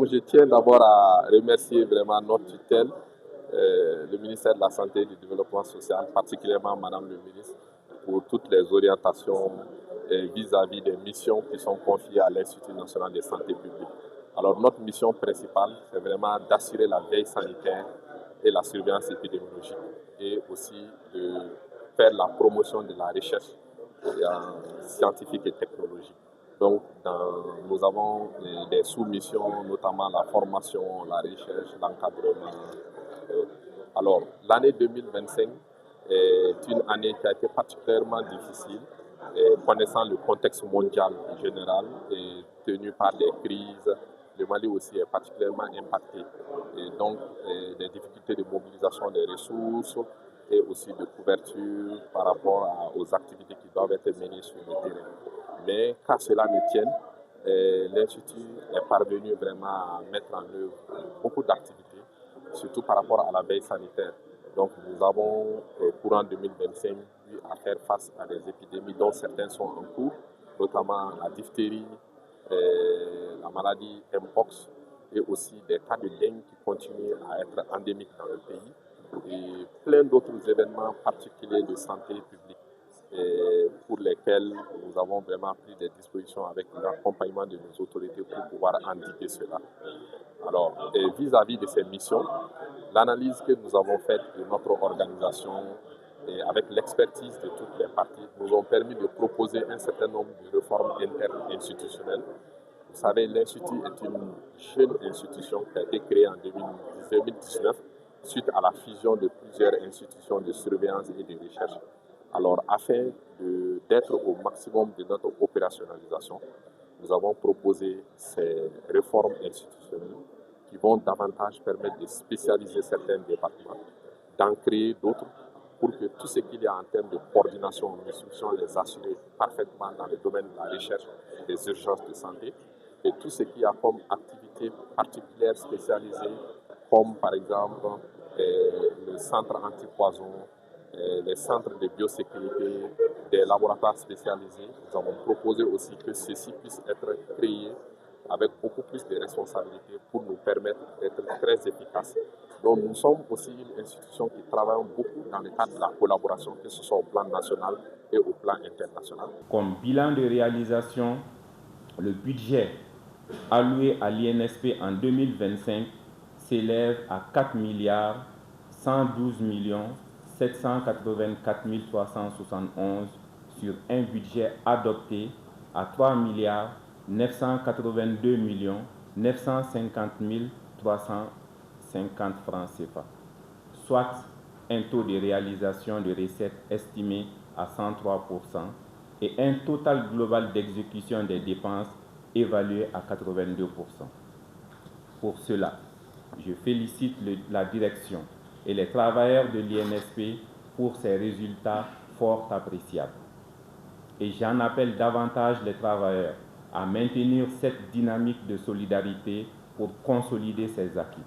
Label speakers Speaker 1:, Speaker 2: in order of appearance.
Speaker 1: je tiens d'abord à remercier vraiment notre tutelle, le ministère de la Santé et du Développement social, particulièrement Madame le ministre, pour toutes les orientations vis-à-vis des missions qui sont confiées à l'Institut national de santé publique. Alors notre mission principale, c'est vraiment d'assurer la veille sanitaire et la surveillance épidémiologique et aussi de faire la promotion de la recherche scientifique et technologique. Donc, nous avons des sous-missions, notamment la formation, la recherche, l'encadrement. Alors, l'année 2025 est une année qui a été particulièrement difficile, connaissant le contexte mondial en général et tenu par des crises. Le Mali aussi est particulièrement impacté. Et donc, des difficultés de mobilisation des ressources et aussi de couverture par rapport aux activités qui doivent être menées sur le terrain. Mais qu'à cela ne tienne, l'Institut est parvenu vraiment à mettre en œuvre beaucoup d'activités, surtout par rapport à la veille sanitaire. Donc nous avons, courant 2025, eu à faire face à des épidémies dont certaines sont en cours, notamment la diphtérie, la maladie Mpox et aussi des cas de dengue qui continuent à être endémiques dans le pays et plein d'autres événements particuliers de santé publique pour lesquels nous avons vraiment pris des dispositions avec l'accompagnement de nos autorités pour pouvoir endiguer cela. Alors, vis-à-vis de ces missions, l'analyse que nous avons faite de notre organisation et avec l'expertise de toutes les parties nous ont permis de proposer un certain nombre de réformes internes institutionnelles. Vous savez, l'Institut est une jeune institution qui a été créée en 2019 suite à la fusion de plusieurs institutions de surveillance et de recherche. Alors, afin d'être au maximum de notre opérationnalisation, nous avons proposé ces réformes institutionnelles qui vont davantage permettre de spécialiser certains départements, d'en créer d'autres pour que tout ce qu'il y a en termes de coordination, d'instruction, les assurer parfaitement dans le domaine de la recherche des urgences de santé et tout ce qu'il y a comme activité particulière spécialisée, comme par exemple le centre antipoison, les centres de biosécurité, des laboratoires spécialisés. Nous avons proposé aussi que ceci puisse être créé avec beaucoup plus de responsabilités pour nous permettre d'être très efficaces. Donc nous sommes aussi une institution qui travaille beaucoup dans le cadre de la collaboration, que ce soit au plan national et au plan international.
Speaker 2: Comme bilan de réalisation, le budget alloué à l'INSP en 2025 s'élève à 4 milliards 112 millions 784 371 sur un budget adopté à 3 milliards 982 millions 950 350 francs CFA, soit un taux de réalisation de recettes estimé à 103% et un total global d'exécution des dépenses évalué à 82%. Pour cela, je félicite la direction et les travailleurs de l'INSP pour ces résultats fort appréciables. Et j'en appelle davantage les travailleurs à maintenir cette dynamique de solidarité pour consolider ces acquis.